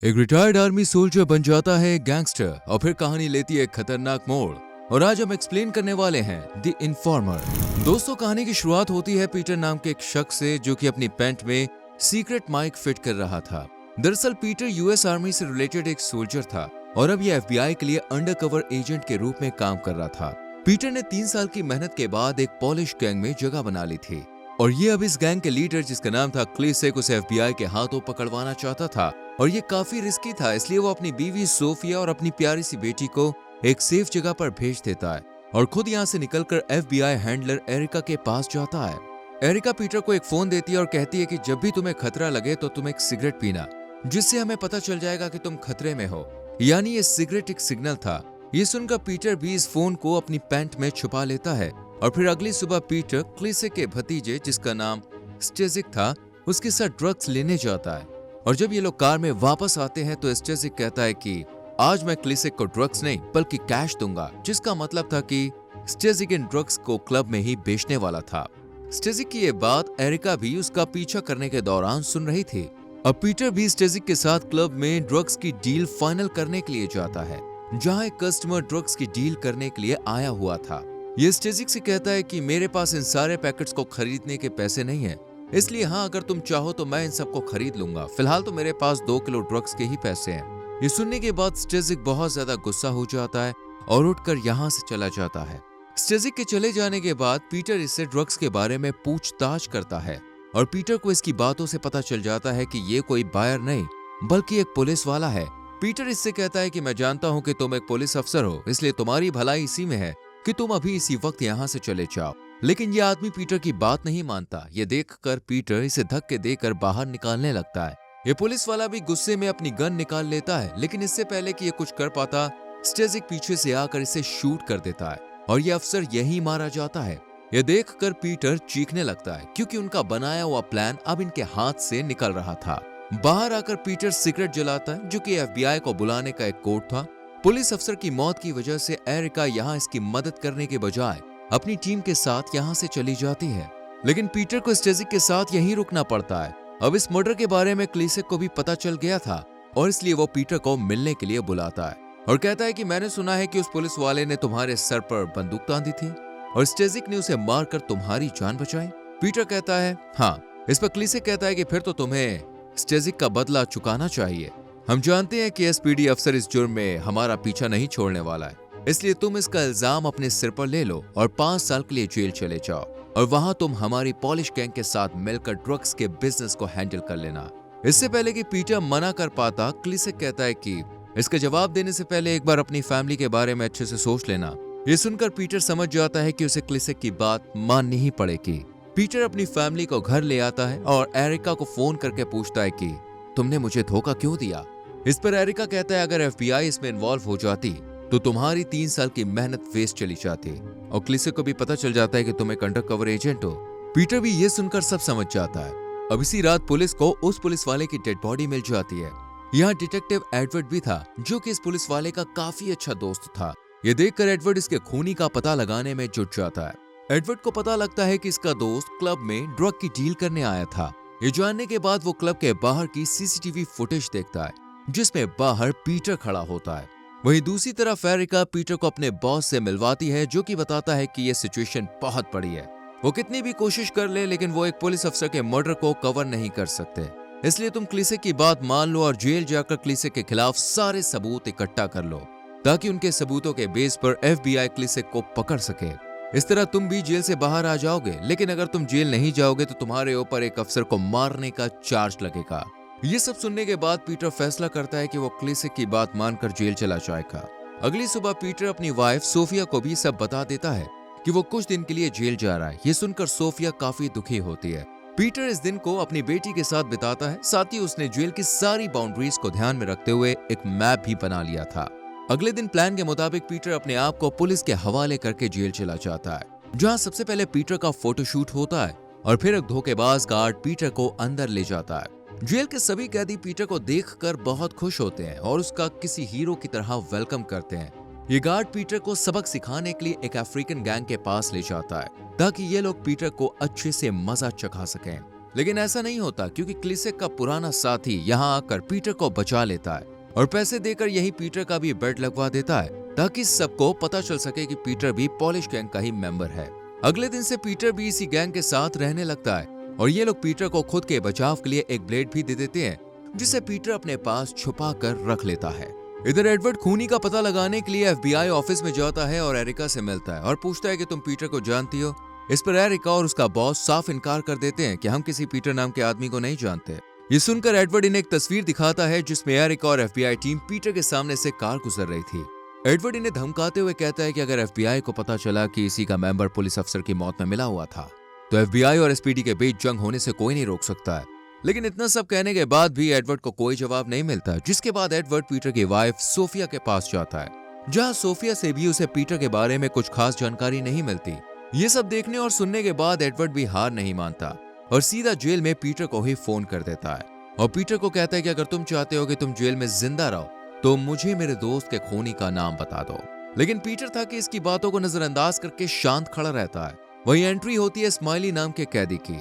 एक retired army soldier बन जाता है गैंगस्टर और फिर कहानी लेती है एक खतरनाक मोड़। और आज हम एक्सप्लेन करने वाले हैं द इन्फॉर्मर। दोस्तों, कहानी की शुरुआत होती है पीटर नाम के एक शख्स से जो कि अपनी पैंट में सीक्रेट माइक फिट कर रहा था। दरअसल पीटर यूएस आर्मी से रिलेटेड एक सोल्जर था और अब ये एफबीआई के लिए अंडरकवर एजेंट के रूप में काम कर रहा था। पीटर ने 3 साल की मेहनत के बाद एक पॉलिश गैंग में जगह बना ली थी और ये अब इस गैंग के लीडर जिसका नाम था क्लिसेक उसे एफबीआई के हाथों पकड़वाना चाहता था। और ये काफी रिस्की था, इसलिए वो अपनी बीवी सोफिया और अपनी प्यारी सी बेटी को एक सेफ जगह पर भेज देता है और खुद यहाँ से निकलकर एफबीआई हैंडलर एरिका के पास जाता है। एरिका पीटर को एक फोन देती है और कहती है कि जब भी तुम्हें खतरा लगे तो तुम एक सिगरेट पीना, जिससे हमें पता चल जाएगा कि तुम खतरे में हो। यानी ये सिगरेट एक सिग्नल था। ये सुनकर पीटर भी इस फोन को अपनी पैंट में छुपा लेता है और फिर अगली सुबह पीटर क्लिसेक के भतीजे जिसका नाम स्टेजिक था उसके साथ ड्रग्स लेने जाता है। और जब ये लोग कार में वापस आते हैं तो स्टेजिक कहता है कि आज मैं क्लिसेक को ड्रग्स नहीं बल्कि कैश दूंगा, जिसका मतलब था कि स्टेजिक इन ड्रग्स को क्लब में ही बेचने वाला था। स्टेजिक की ये बात एरिका भी उसका पीछा करने के दौरान सुन रही थी। अब पीटर भी स्टेजिक के साथ क्लब में ड्रग्स की डील फाइनल करने के लिए जाता है, जहां एक कस्टमर ड्रग्स की डील करने के लिए आया हुआ था। ये स्टेजिक से कहता है कि मेरे पास इन सारे पैकेट्स को खरीदने के पैसे नहीं है, इसलिए हाँ अगर तुम चाहो तो मैं इन सबको खरीद लूंगा, फिलहाल तो मेरे पास 2 किलो ड्रग्स के ही पैसे हैं। ये सुनने के बाद स्टेजिक बहुत ज्यादा गुस्सा हो जाता है और उठकर यहाँ से चला जाता है। स्टेजिक के चले जाने के बाद पीटर इससे ड्रग्स के बारे में पूछताछ करता है और पीटर को इसकी बातों से पता चल जाता है कि ये कोई बायर नहीं बल्कि एक पुलिस वाला है। पीटर इससे कहता है कि मैं जानता हूँ कि तुम एक पुलिस अफसर हो, इसलिए तुम्हारी भलाई इसी में है कि तुम अभी इसी वक्त यहाँ से चले जाओ। लेकिन यह आदमी पीटर की बात नहीं मानता। ये देखकर पीटर इसे धक्के देकर बाहर निकालने लगता है। ये पुलिस वाला भी गुस्से में अपनी गन निकाल लेता है, लेकिन इससे पहले कि ये कुछ कर पाता स्टेजिक पीछे से आकर इसे शूट कर देता है और ये अफसर यही मारा जाता है। ये देखकर पीटर चीखने लगता है क्योंकि उनका बनाया हुआ प्लान अब इनके हाथ से निकल रहा था। बाहर आकर पीटर सिगरेट जलाता है जो कि एफबीआई को बुलाने का एक कोड था। पुलिस अफसर की मौत की वजह से एरिका यहाँ इसकी मदद करने के बजाय अपनी टीम के साथ यहाँ से चली जाती है, लेकिन पीटर को स्टेजिक के साथ यहीं रुकना पड़ता है। अब इस मर्डर के बारे में क्लिसेक को भी पता चल गया था और इसलिए वो पीटर को मिलने के लिए बुलाता है और कहता है कि मैंने सुना है कि उस पुलिस वाले ने तुम्हारे सर पर बंदूक तानी थी और स्टेजिक ने उसे मारकर तुम्हारी जान बचाई। पीटर कहता है हाँ। इस पर क्लिसेक कहता है कि फिर तो तुम्हें स्टेजिक का बदला चुकाना चाहिए। हम जानते हैं कि एसपीडी अफसर इस जुर्म में हमारा पीछा नहीं छोड़ने वाला है, इसलिए तुम इसका इल्जाम अपने सिर पर ले लो और 5 साल के लिए जेल चले जाओ और वहां तुम हमारी पॉलिश गैंग के साथ मिलकर ड्रग्स के बिजनेस को हैंडल कर लेना। इससे पहले कि पीटर मना कर पाता, क्लिसेक कहता है कि इसका जवाब देने से पहले एक बार अपनी फैमिली के बारे में अच्छे से सोच लेना। ये सुनकर पीटर समझ जाता है कि उसे क्लिसेक की बात माननी ही पड़ेगी। पीटर अपनी फैमिली को घर ले आता है और एरिका को फोन करके पूछता है कि तुमने मुझे धोखा क्यों दिया। इस पर एरिका कहता है अगर एफबीआई इसमें इन्वॉल्व हो जाती तो तुम्हारी 3 साल की मेहनत वेस्ट चली जाती और क्लिसेक को भी पता चल जाता है कि तुम एक अंडरकवर एजेंट हो। पीटर भी ये सुनकर सब समझ जाता है। अब इसी रात पुलिस को उस पुलिस वाले की डेड बॉडी मिल जाती है। यहाँ डिटेक्टिव एडवर्ड भी था जो कि इस पुलिस वाले का काफी अच्छा दोस्त था। ये देखकर एडवर्ड इसके खूनी का पता लगाने में जुट जाता है। एडवर्ड को पता लगता है कि इसका दोस्त क्लब में ड्रग की डील करने आया था। ये जानने के बाद वो क्लब के बाहर की सीसीटीवी फुटेज देखता है जिसमें बाहर पीटर खड़ा होता है। वहीं दूसरी तरफ एरिका पीटर को अपने बॉस से मिलवाती है जो कि बताता है कि ये सिचुएशन बहुत बड़ी है। वो कितनी भी कोशिश कर ले लेकिन वो एक पुलिस अफसर के मर्डर को कवर नहीं कर सकते, इसलिए तुम क्लिसेक की बात मान लो और जेल जाकर क्लिसेक के खिलाफ सारे सबूत इकट्ठा कर लो ताकि उनके सबूतों के बेस पर एफबीआई क्लिसेक को पकड़ सके। इस तरह तुम भी जेल से बाहर आ जाओगे, लेकिन अगर तुम जेल नहीं जाओगे तो तुम्हारे ऊपर एक अफसर को मारने का चार्ज लगेगा। ये सब सुनने के बाद पीटर फैसला करता है कि वो क्लिसेक की बात मानकर जेल चला जाएगा। अगली सुबह पीटर अपनी वाइफ सोफिया को भी सब बता देता है कि वो कुछ दिन के लिए जेल जा रहा है। ये सुनकर सोफिया काफी दुखी होती है। पीटर इस दिन को अपनी बेटी के साथ बिताता है, साथ ही उसने जेल की सारी बाउंड्रीज को ध्यान में रखते हुए एक मैप भी बना लिया था। अगले दिन प्लान के मुताबिक पीटर अपने आप को पुलिस के हवाले करके जेल चला जाता है, जहाँ सबसे पहले पीटर का फोटोशूट होता है और फिर एक धोखेबाज गार्ड पीटर को अंदर ले जाता है। जेल के सभी कैदी पीटर को देखकर बहुत खुश होते हैं और उसका किसी हीरो की तरह वेलकम करते हैं। ये गार्ड पीटर को सबक सिखाने के लिए एक अफ्रीकन गैंग के पास ले जाता है ताकि ये लोग पीटर को अच्छे से मजा चखा सकें। लेकिन ऐसा नहीं होता क्योंकि क्लिसेक का पुराना साथी यहाँ आकर पीटर को बचा लेता है और पैसे देकर यही पीटर का भी बेड लगवा देता है ताकि सबको पता चल सके कि पीटर भी पॉलिश गैंग का ही मेंबर है। अगले दिन से पीटर भी इसी गैंग के साथ रहने लगता है और ये लोग पीटर को खुद के बचाव के लिए एक ब्लेड भी दे देते हैं जिसे पीटर अपने पास छुपा कर रख लेता है। इधर एडवर्ड खूनी का पता लगाने के लिए FBI ऑफिस में जाता है और एरिका से मिलता है और पूछता है कि तुम पीटर को जानती हो। इस पर एरिका और उसका बॉस साफ इनकार कर देते हैं कि हम किसी पीटर नाम के आदमी को नहीं जानते। ये सुनकर एडवर्ड इन्हें एक तस्वीर दिखाता है जिसमें एरिका और FBI टीम पीटर के सामने से कार गुजर रही थी। एडवर्ड इन्हें धमकाते हुए कहता है कि अगर FBI को पता चला कि इसी का मेंबर पुलिस अफसर की मौत में मिला हुआ था तो FBI और SPD के बीच जंग होने से कोई नहीं रोक सकता है। लेकिन इतना सब कहने के बाद भी एडवर्ड को कोई जवाब नहीं मिलता, जिसके बाद एडवर्ड पीटर की वाइफ सोफिया के पास जाता है, जहां सोफिया से भी उसे पीटर के बारे में कुछ खास जानकारी नहीं मिलती। ये सब देखने और सुनने के बाद एडवर्ड भी हार नहीं मानता और सीधा जेल में पीटर को ही फोन कर देता है और पीटर को कहता है कि अगर तुम चाहते हो कि तुम जेल में जिंदा रहो तो मुझे मेरे दोस्त के खूनी का नाम बता दो। लेकिन पीटर था कि इसकी बातों को नजरअंदाज करके शांत खड़ा रहता है। वहीं एंट्री होती है स्माइली नाम के कैदी की,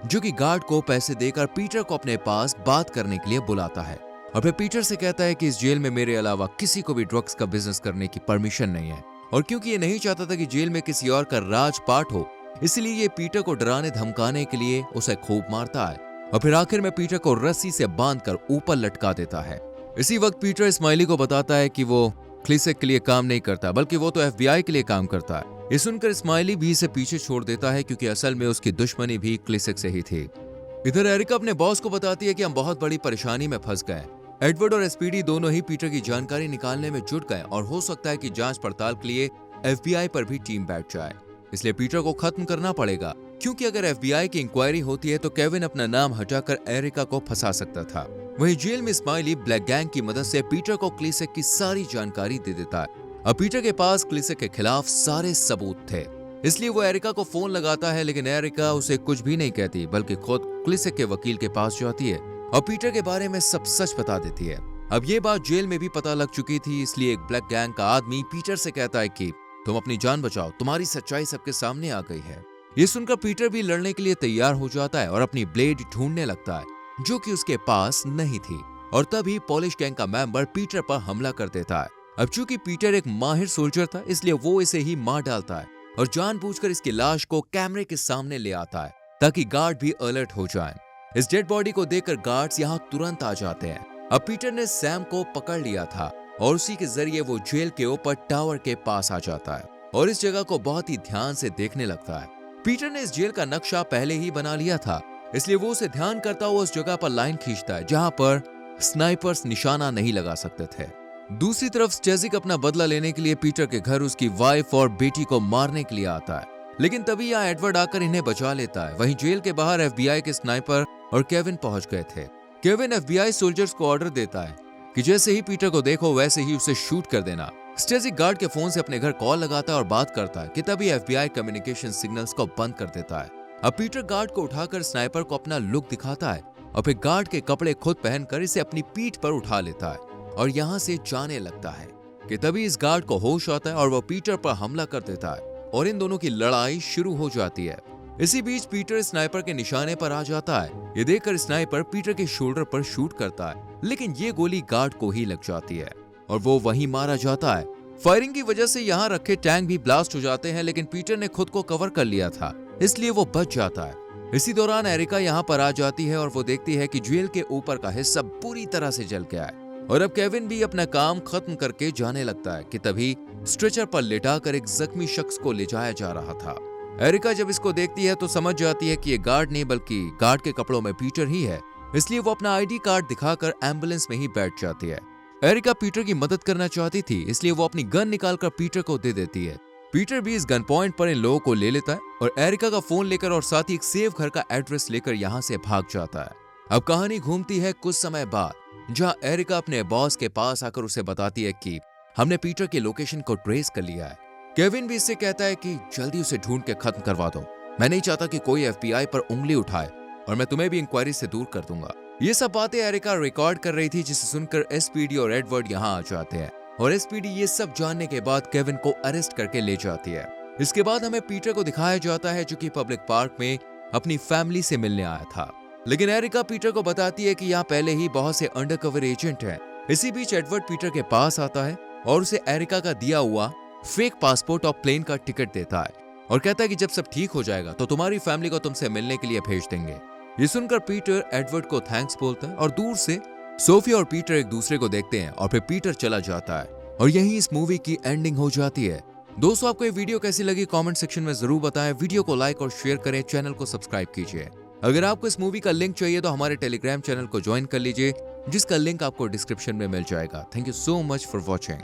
जो कि गार्ड को पैसे देकर पीटर को अपने पास बात करने के लिए बुलाता है और फिर पीटर से कहता है कि इस जेल में मेरे अलावा किसी को भी ड्रग्स का बिजनेस करने की परमिशन नहीं है और क्योंकि ये नहीं चाहता था कि जेल में किसी और का राजपाट हो, इसलिए ये पीटर को डराने धमकाने के लिए उसे खूब मारता है और फिर आखिर में पीटर को रस्सी से बांधकर ऊपर लटका देता है। इसी वक्त पीटर स्माइली को बताता है कि वो क्लिसेक के लिए काम नहीं करता बल्कि वो तो FBI के लिए काम करता है। ये सुनकर स्माइली भी इसे पीछे छोड़ देता है क्योंकि असल में उसकी दुश्मनी भी क्लिसेक से ही थी। इधर एरिका अपने बॉस को बताती है कि हम बहुत बड़ी परेशानी में फंस गए। एडवर्ड और SPD दोनों ही पीटर की जानकारी निकालने में जुट गए और हो सकता है कि जांच पड़ताल के लिए FBI पर भी टीम बैठ जाए, इसलिए पीटर को खत्म करना पड़ेगा क्योंकि अगर FBI की इंक्वायरी होती है तो केविन अपना नाम हटाकर एरिका को फंसा सकता था। वहीं जेल में स्माइली ब्लैक गैंग की मदद से पीटर को क्लिसेक की सारी जानकारी दे देता है। अब पीटर के पास क्लिसेक के खिलाफ सारे सबूत थे, इसलिए वो एरिका को फोन लगाता है, लेकिन एरिका उसे कुछ भी नहीं कहती बल्कि खुद क्लिसेक के वकील के पास जाती है और पीटर के बारे में सब सच बता देती है। अब ये बात जेल में भी पता लग चुकी थी, इसलिए एक ब्लैक गैंग का आदमी पीटर से कहता है कि तुम अपनी जान बचाओ, तुम्हारी सच्चाई सबके सामने आ गई है। ये सुनकर पीटर भी लड़ने के लिए तैयार हो जाता है और अपनी ब्लेड ढूंढने लगता है जो कि उसके पास नहीं थी और तभी पॉलिश गैंग का मेंबर पीटर पर हमला कर देता है। अब चूंकि पीटर एक माहिर सोल्जर था इसलिए वो इसे ही मार डालता है और जानबूझकर इसकी लाश को कैमरे के सामने ले आता है ताकि गार्ड भी अलर्ट हो जाएं। इस डेड बॉडी को देखकर गार्ड्स यहाँ तुरंत आ जाते हैं। अब पीटर ने सैम को पकड़ लिया था और उसी के जरिए वो जेल के ऊपर टावर के पास आ जाता है और इस जगह को बहुत ही ध्यान से देखने लगता है। पीटर ने इस जेल का नक्शा पहले ही बना लिया था, इसलिए वो उसे ध्यान करता हुआ उस जगह पर लाइन खींचता है जहां पर स्नाइपर्स निशाना नहीं लगा सकते थे। दूसरी तरफ स्टेजिक अपना बदला लेने के लिए पीटर के घर उसकी वाइफ और बेटी को मारने के लिए आता है, लेकिन तभी यहाँ एडवर्ड आकर इन्हें बचा लेता है। वहीं जेल के बाहर FBI के स्नाइपर और केविन पहुंच गए थे। केविन FBI सोल्जर्स को ऑर्डर देता है कि जैसे ही पीटर को देखो वैसे ही उसे शूट कर देना। स्टेजिक गार्ड के फोन से अपने घर कॉल लगाता है और बात करता है कि तभी FBI कम्युनिकेशन सिग्नल्स को बंद कर देता है। अब पीटर गार्ड को उठाकर स्नाइपर को अपना लुक दिखाता है और फिर गार्ड के कपड़े खुद पहनकर इसे अपनी पीठ पर उठा लेता है और यहाँ से जाने लगता है कि तभी इस गार्ड को होश आता है और वह पीटर पर हमला कर देता है और इन दोनों की लड़ाई शुरू हो जाती है। इसी बीच पीटर स्नाइपर के निशाने पर आ जाता है। ये देखकर स्नाइपर पीटर के शोल्डर पर शूट करता है, लेकिन ये गोली गार्ड को ही लग जाती है और वो वहीं मारा जाता है। फायरिंग की वजह से यहाँ रखे टैंक भी ब्लास्ट हो जाते हैं, लेकिन पीटर ने खुद को कवर कर लिया था इसलिए वो बच जाता है। इसी दौरान एरिका यहाँ पर आ जाती है और वो देखती है कि जेल के ऊपर का हिस्सा पूरी तरह से जल गया है और अब केविन भी अपना काम खत्म करके जाने लगता है कि तभी स्ट्रेचर पर लेटाकर एक जख्मी शख्स को ले जाया जा रहा था। एरिका जब इसको देखती है तो समझ जाती है कि ये गार्ड नहीं बल्कि गार्ड के कपड़ों में पीटर ही है, इसलिए वो अपना ID कार्ड दिखाकर एम्बुलेंस में ही बैठ जाती है। एरिका पीटर की मदद करना चाहती थी इसलिए वो अपनी गन निकालकर पीटर को दे देती है। पीटर भी इस गन पॉइंट पर इन लोगों को ले लेता है और एरिका का फोन लेकर और साथ ही एक सेफ घर का एड्रेस लेकर यहाँ से भाग जाता है। अब कहानी घूमती है कुछ समय बाद, जहाँ एरिका अपने बॉस के पास आकर उसे बताती है कि हमने पीटर की लोकेशन को ट्रेस कर लिया है। केविन भी इससे कहता है कि जल्दी उसे ढूंढ के खत्म करवा दो, मैं नहीं चाहता कि कोई FBI पर उंगली उठाए और मैं तुम्हें भी इंक्वायरी से दूर कर दूंगा। ये सब बातें एरिका रिकॉर्ड कर रही थी, जिसे सुनकर SPD और एडवर्ड यहाँ आ जाते हैं और SPD ये सब जानने के बाद केविन को अरेस्ट करके ले जाती है। इसके बाद हमें पीटर को दिखाया जाता है जो कि पब्लिक पार्क में अपनी फैमिली से मिलने आया था। लेकिन एरिका पीटर को बताती है कि यहाँ पहले ही बहुत से अंडरकवर एजेंट हैं। इसी बीच एडवर्ड पीटर के पास आता है और उसे एरिका का दिया हुआ फेक पासपोर्ट और प्लेन का टिकट देता है और कहता है कि जब सब ठीक हो जाएगा तो तुम्हारी फैमिली को तुमसे मिलने के लिए भेज देंगे। ये सुनकर पीटर एडवर्ड को थैंक्स बोलता है और दूर से सोफी और पीटर एक दूसरे को देखते हैं और फिर पीटर चला जाता है और यही इस मूवी की एंडिंग हो जाती है। दोस्तों, आपको ये वीडियो कैसी लगी कमेंट सेक्शन में जरूर बताएं। वीडियो को लाइक और शेयर करें, चैनल को सब्सक्राइब कीजिए। अगर आपको इस मूवी का लिंक चाहिए तो हमारे टेलीग्राम चैनल को ज्वाइन कर लीजिए, जिसका लिंक आपको डिस्क्रिप्शन में मिल जाएगा। Thank you so much for watching.